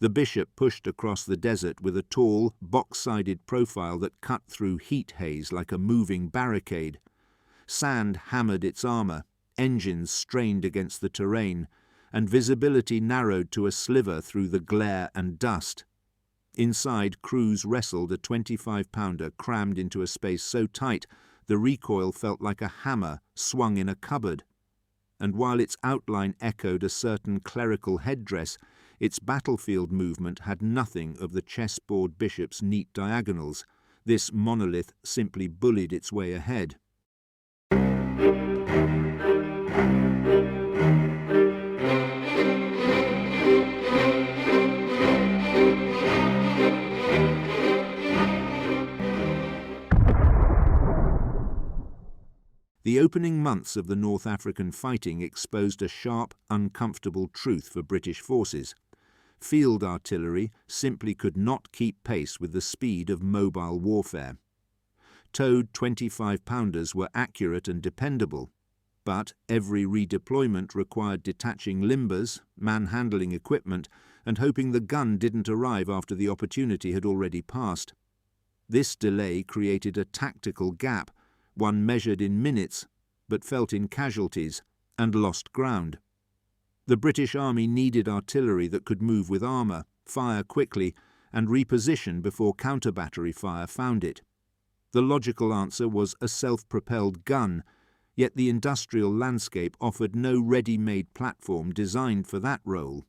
The Bishop pushed across the desert with a tall, box-sided profile that cut through heat haze like a moving barricade. Sand hammered its armour, engines strained against the terrain, and visibility narrowed to a sliver through the glare and dust. Inside, crews wrestled a 25-pounder crammed into a space so tight the recoil felt like a hammer swung in a cupboard. And while its outline echoed a certain clerical headdress, its battlefield movement had nothing of the chessboard Bishop's neat diagonals. This monolith simply bullied its way ahead. The opening months of the North African fighting exposed a sharp, uncomfortable truth for British forces. Field artillery simply could not keep pace with the speed of mobile warfare. Towed 25-pounders were accurate and dependable, but every redeployment required detaching limbers, manhandling equipment, and hoping the gun didn't arrive after the opportunity had already passed. This delay created a tactical gap, one measured in minutes, but felt in casualties, and lost ground. The British Army needed artillery that could move with armour, fire quickly, and reposition before counter-battery fire found it. The logical answer was a self-propelled gun, yet the industrial landscape offered no ready-made platform designed for that role.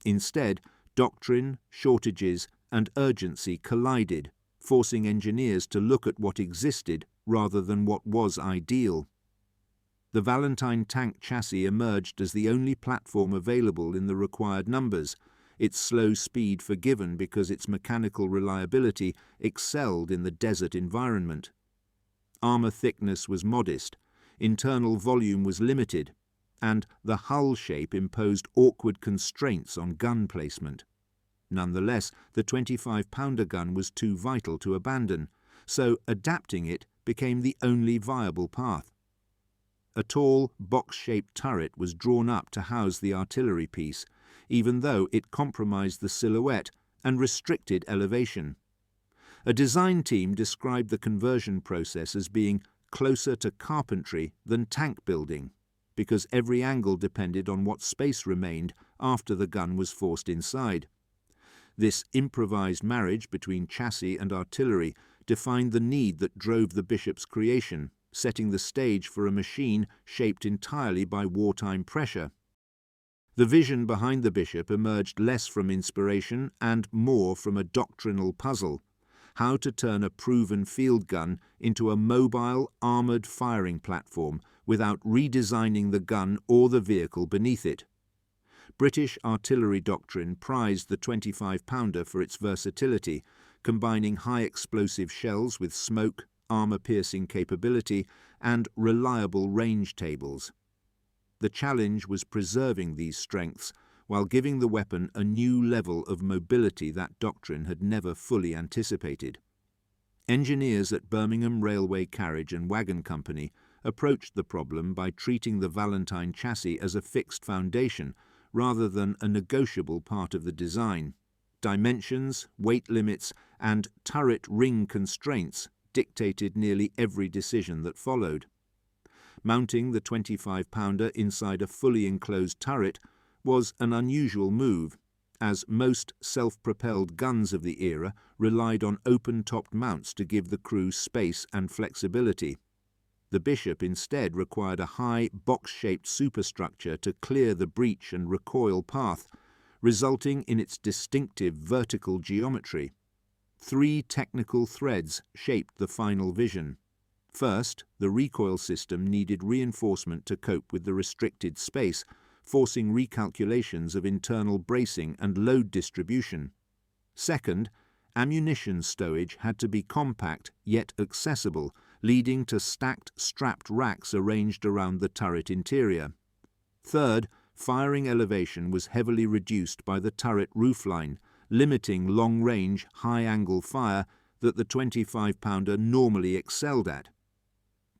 Instead, doctrine, shortages, and urgency collided, forcing engineers to look at what existed rather than what was ideal. The Valentine tank chassis emerged as the only platform available in the required numbers, its slow speed forgiven because its mechanical reliability excelled in the desert environment. Armour thickness was modest, internal volume was limited, and the hull shape imposed awkward constraints on gun placement. Nonetheless, the 25-pounder gun was too vital to abandon, so adapting it became the only viable path. A tall, box-shaped turret was drawn up to house the artillery piece, even though it compromised the silhouette and restricted elevation. A design team described the conversion process as being closer to carpentry than tank building, because every angle depended on what space remained after the gun was forced inside. This improvised marriage between chassis and artillery defined the need that drove the Bishop's creation, setting the stage for a machine shaped entirely by wartime pressure. The vision behind the Bishop emerged less from inspiration and more from a doctrinal puzzle: how to turn a proven field gun into a mobile, armoured firing platform without redesigning the gun or the vehicle beneath it. British artillery doctrine prized the 25-pounder for its versatility, combining high-explosive shells with smoke, armour-piercing capability, and reliable range tables. The challenge was preserving these strengths while giving the weapon a new level of mobility that doctrine had never fully anticipated. Engineers at Birmingham Railway Carriage and Wagon Company approached the problem by treating the Valentine chassis as a fixed foundation rather than a negotiable part of the design. Dimensions, weight limits, and turret ring constraints dictated nearly every decision that followed. Mounting the 25-pounder inside a fully enclosed turret was an unusual move, as most self-propelled guns of the era relied on open-topped mounts to give the crew space and flexibility. The Bishop instead required a high, box-shaped superstructure to clear the breach and recoil path, resulting in its distinctive vertical geometry. 3 technical threads shaped the final vision. First, the recoil system needed reinforcement to cope with the restricted space, forcing recalculations of internal bracing and load distribution. Second, ammunition stowage had to be compact yet accessible, leading to stacked strapped racks arranged around the turret interior. Third, firing elevation was heavily reduced by the turret roofline, limiting long-range, high-angle fire that the 25-pounder normally excelled at.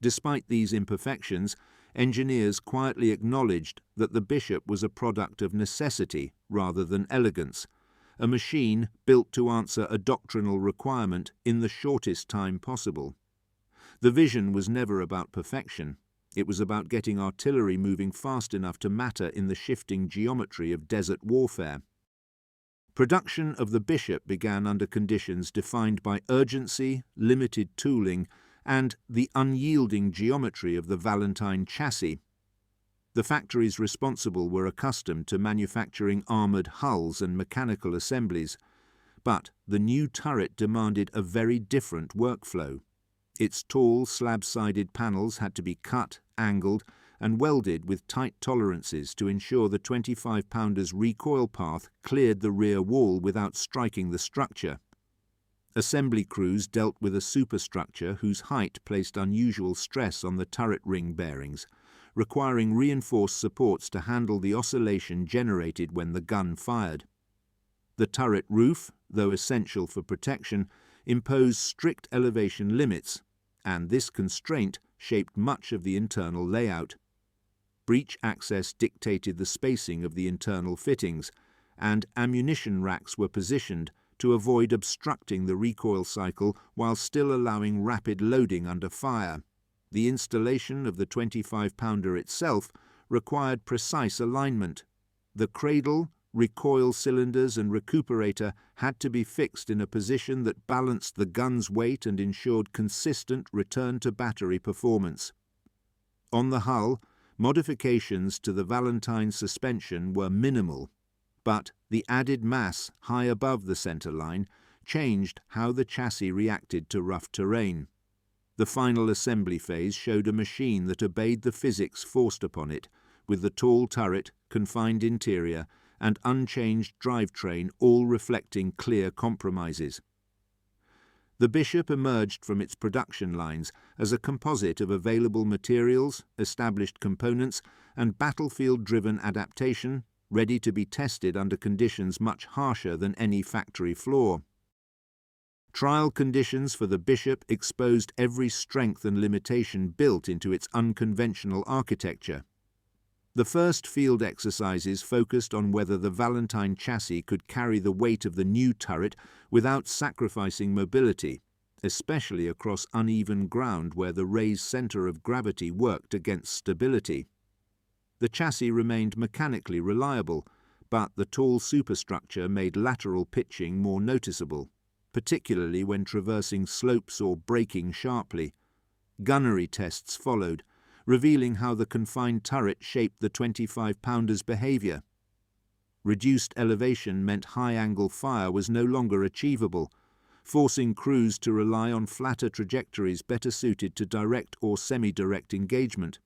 Despite these imperfections, engineers quietly acknowledged that the Bishop was a product of necessity rather than elegance, a machine built to answer a doctrinal requirement in the shortest time possible. The vision was never about perfection. It was about getting artillery moving fast enough to matter in the shifting geometry of desert warfare. Production of the Bishop began under conditions defined by urgency, limited tooling, and the unyielding geometry of the Valentine chassis. The factories responsible were accustomed to manufacturing armoured hulls and mechanical assemblies, but the new turret demanded a very different workflow. Its tall, slab-sided panels had to be cut, angled, and welded with tight tolerances to ensure the 25-pounder's recoil path cleared the rear wall without striking the structure. Assembly crews dealt with a superstructure whose height placed unusual stress on the turret ring bearings, requiring reinforced supports to handle the oscillation generated when the gun fired. The turret roof, though essential for protection, imposed strict elevation limits, and this constraint shaped much of the internal layout. Breech access dictated the spacing of the internal fittings, and ammunition racks were positioned to avoid obstructing the recoil cycle while still allowing rapid loading under fire. The installation of the 25-pounder itself required precise alignment. The cradle, recoil cylinders and recuperator had to be fixed in a position that balanced the gun's weight and ensured consistent return-to-battery performance. On the hull, modifications to the Valentine suspension were minimal, but the added mass high above the centre line changed how the chassis reacted to rough terrain. The final assembly phase showed a machine that obeyed the physics forced upon it, with the tall turret, confined interior, and unchanged drivetrain all reflecting clear compromises. The Bishop emerged from its production lines as a composite of available materials, established components, and battlefield-driven adaptation, ready to be tested under conditions much harsher than any factory floor. Trial conditions for the Bishop exposed every strength and limitation built into its unconventional architecture. The first field exercises focused on whether the Valentine chassis could carry the weight of the new turret without sacrificing mobility, especially across uneven ground where the raised centre of gravity worked against stability. The chassis remained mechanically reliable, but the tall superstructure made lateral pitching more noticeable, particularly when traversing slopes or braking sharply. Gunnery tests followed, revealing how the confined turret shaped the 25-pounder's behaviour. Reduced elevation meant high-angle fire was no longer achievable, forcing crews to rely on flatter trajectories better suited to direct or semi-direct engagement.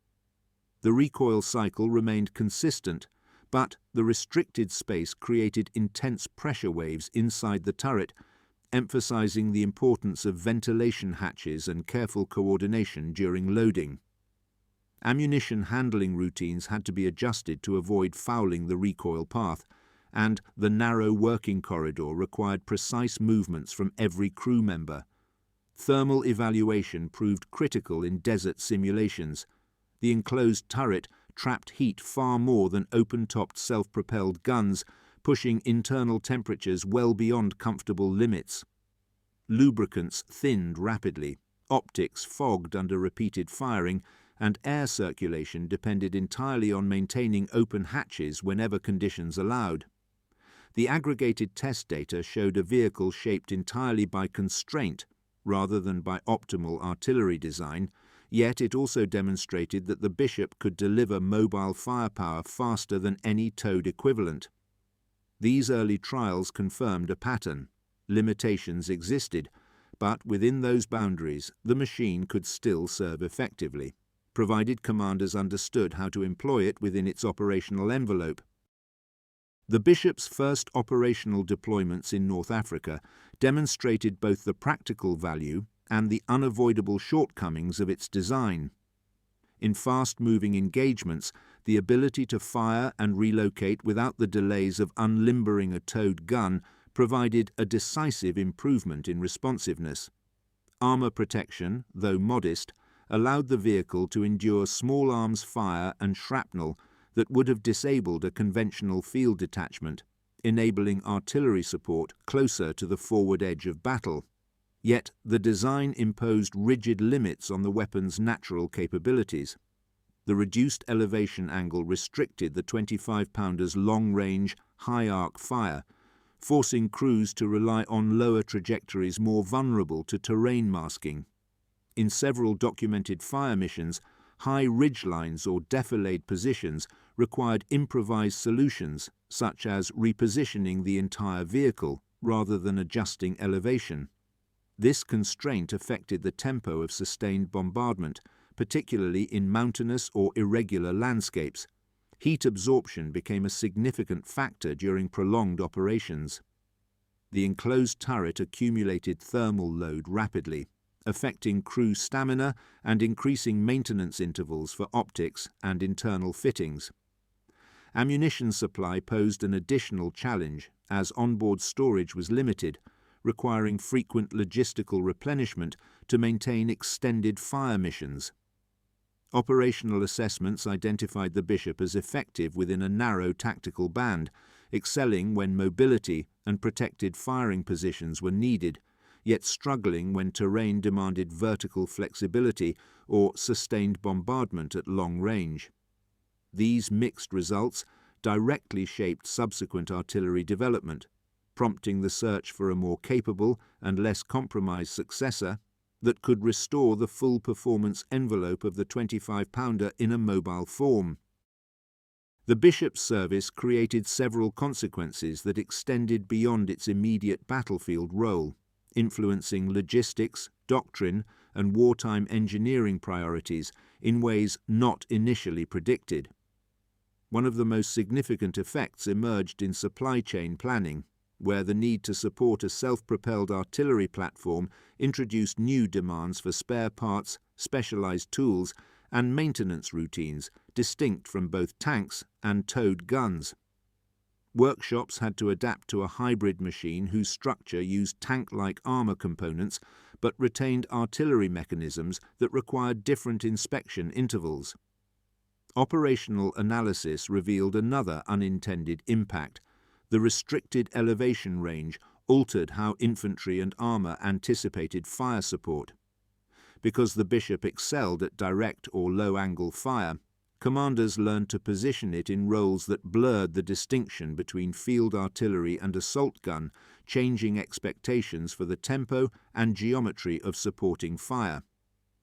The recoil cycle remained consistent, but the restricted space created intense pressure waves inside the turret, emphasizing the importance of ventilation hatches and careful coordination during loading. Ammunition handling routines had to be adjusted to avoid fouling the recoil path, and the narrow working corridor required precise movements from every crew member. Thermal evaluation proved critical in desert simulations. The enclosed turret trapped heat far more than open-topped self-propelled guns, pushing internal temperatures well beyond comfortable limits. Lubricants thinned rapidly, optics fogged under repeated firing, and air circulation depended entirely on maintaining open hatches whenever conditions allowed. The aggregated test data showed a vehicle shaped entirely by constraint rather than by optimal artillery design, yet it also demonstrated that the Bishop could deliver mobile firepower faster than any towed equivalent. These early trials confirmed a pattern. Limitations existed, but within those boundaries the machine could still serve effectively, provided commanders understood how to employ it within its operational envelope. The Bishop's first operational deployments in North Africa demonstrated both the practical value and the unavoidable shortcomings of its design. In fast-moving engagements, the ability to fire and relocate without the delays of unlimbering a towed gun provided a decisive improvement in responsiveness. Armour protection, though modest, allowed the vehicle to endure small arms fire and shrapnel that would have disabled a conventional field detachment, enabling artillery support closer to the forward edge of battle. Yet the design imposed rigid limits on the weapon's natural capabilities. The reduced elevation angle restricted the 25-pounder's long-range, high-arc fire, forcing crews to rely on lower trajectories more vulnerable to terrain masking. In several documented fire missions, high ridgelines or defilade positions required improvised solutions, such as repositioning the entire vehicle rather than adjusting elevation. This constraint affected the tempo of sustained bombardment, particularly in mountainous or irregular landscapes. Heat absorption became a significant factor during prolonged operations. The enclosed turret accumulated thermal load rapidly, affecting crew stamina and increasing maintenance intervals for optics and internal fittings. Ammunition supply posed an additional challenge, as onboard storage was limited, requiring frequent logistical replenishment to maintain extended fire missions. Operational assessments identified the Bishop as effective within a narrow tactical band, excelling when mobility and protected firing positions were needed, yet struggling when terrain demanded vertical flexibility or sustained bombardment at long range. These mixed results directly shaped subsequent artillery development, prompting the search for a more capable and less compromised successor that could restore the full performance envelope of the 25-pounder in a mobile form. The Bishop's service created several consequences that extended beyond its immediate battlefield role, influencing logistics, doctrine, and wartime engineering priorities in ways not initially predicted. One of the most significant effects emerged in supply chain planning, where the need to support a self-propelled artillery platform introduced new demands for spare parts, specialized tools, and maintenance routines distinct from both tanks and towed guns. Workshops had to adapt to a hybrid machine whose structure used tank-like armour components but retained artillery mechanisms that required different inspection intervals. Operational analysis revealed another unintended impact. The restricted elevation range altered how infantry and armour anticipated fire support. Because the Bishop excelled at direct or low-angle fire, commanders learned to position it in roles that blurred the distinction between field artillery and assault gun, changing expectations for the tempo and geometry of supporting fire.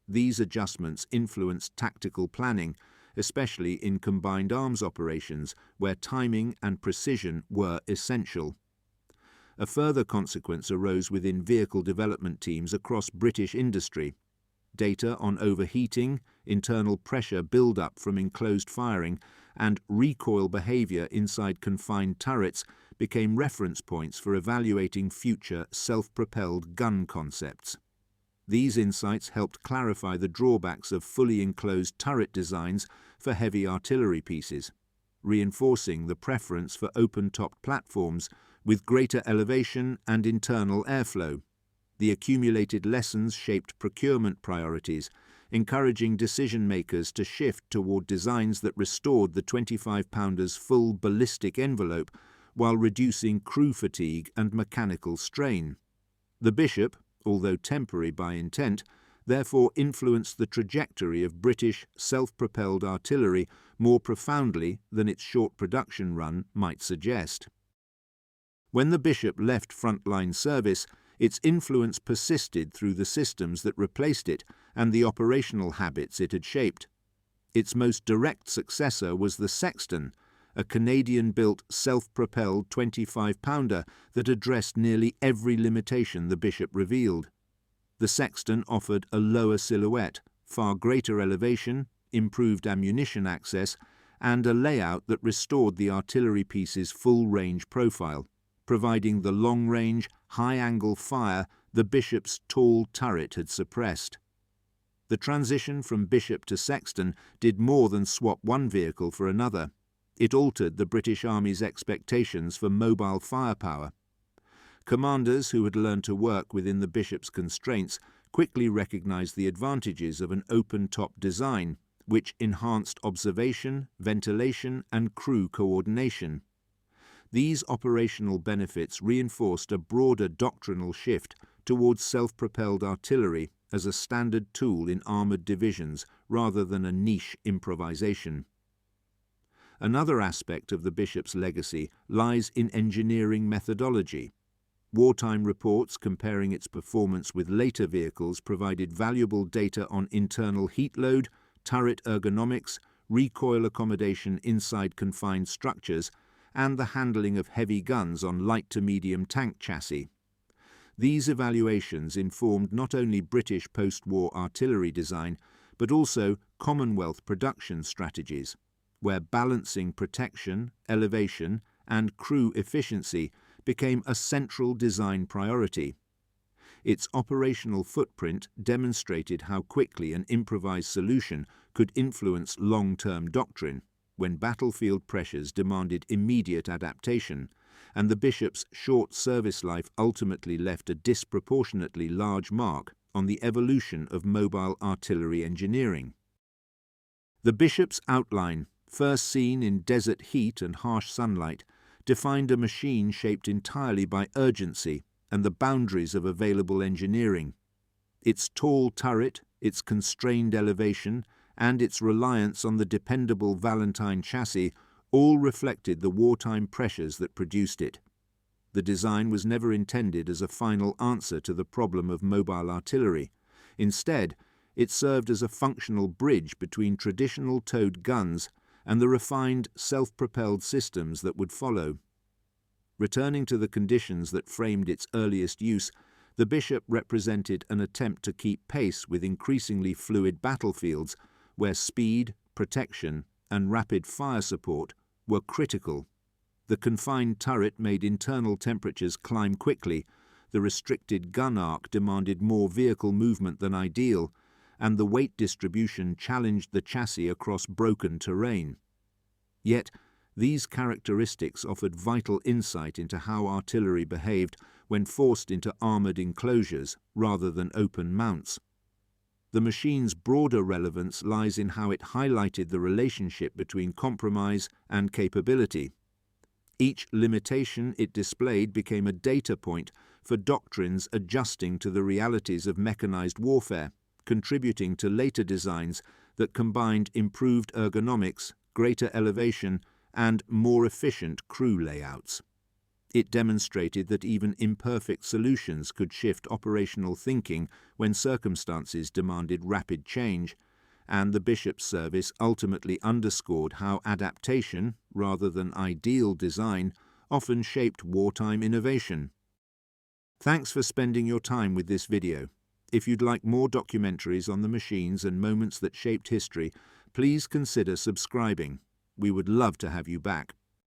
These adjustments influenced tactical planning, especially in combined arms operations, where timing and precision were essential. A further consequence arose within vehicle development teams across British industry. Data on overheating, internal pressure build-up from enclosed firing, and recoil behaviour inside confined turrets became reference points for evaluating future self-propelled gun concepts. These insights helped clarify the drawbacks of fully enclosed turret designs for heavy artillery pieces, reinforcing the preference for open-topped platforms with greater elevation and internal airflow. The accumulated lessons shaped procurement priorities, encouraging decision-makers to shift toward designs that restored the 25-pounder's full ballistic envelope while reducing crew fatigue and mechanical strain. The Bishop, although temporary by intent, therefore influenced the trajectory of British self-propelled artillery more profoundly than its short production run might suggest. When the Bishop left frontline service, its influence persisted through the systems that replaced it and the operational habits it had shaped. Its most direct successor was the Sexton, a Canadian-built self-propelled 25-pounder that addressed nearly every limitation the Bishop revealed. The Sexton offered a lower silhouette, far greater elevation, improved ammunition access, and a layout that restored the artillery piece's full-range profile, providing the long-range, high-angle fire the Bishop's tall turret had suppressed. The transition from Bishop to Sexton did more than swap one vehicle for another. It altered the British Army's expectations for mobile firepower. Commanders who had learned to work within the Bishop's constraints quickly recognized the advantages of an open-top design, which enhanced observation, ventilation, and crew coordination. These operational benefits reinforced a broader doctrinal shift towards self-propelled artillery as a standard tool in armoured divisions rather than a niche improvisation. Another aspect of the bishop's legacy lies in engineering methodology. Wartime reports comparing its performance with later vehicles provided valuable data on internal heat load, turret ergonomics, recoil accommodation inside confined structures, and the handling of heavy guns on light to medium tank chassis. These evaluations informed not only British post-war artillery design, but also Commonwealth production strategies, where balancing protection, elevation, and crew efficiency became a central design priority. Its operational footprint demonstrated how quickly an improvised solution could influence long-term doctrine when battlefield pressures demanded immediate adaptation, and the bishop's short service life ultimately left a disproportionately large mark on the evolution of mobile artillery engineering. The bishop's outline, first seen in desert heat and harsh sunlight, defined a machine shaped entirely by urgency and the boundaries of available engineering. Its tall turret, its constrained elevation, and its reliance on the dependable Valentine chassis all reflected the wartime pressures that produced it. The design was never intended as a final answer to the problem of mobile artillery. Instead, it served as a functional bridge between traditional towed guns and the refined self-propelled systems that would follow. Returning to the conditions that framed its earliest use, the bishop represented an attempt to keep pace with increasingly fluid battlefields where speed, protection, and rapid fire support were critical. The confined turret made internal temperatures climb quickly, the restricted gun arc demanded more vehicle movement than ideal, and the weight distribution challenged the chassis across broken terrain. Yet, these characteristics offered vital insight into how artillery behaved when forced into armoured enclosures rather than open mounts. The machine's broader relevance lies in how it highlighted the relationship between compromise and capability. Each limitation it displayed became a data point for doctrines adjusting to the realities of mechanized warfare, contributing to later designs that combined improved ergonomics, greater elevation, and more efficient crew layouts. It demonstrated that even imperfect solutions could shift operational thinking when circumstances demanded rapid change, and the bishop's service ultimately underscored how adaptation, rather than ideal design, often shaped wartime innovation. Thanks for spending your time with this video. If you'd like more documentaries on the machines and moments that shaped history, please consider subscribing. We would love to have you back.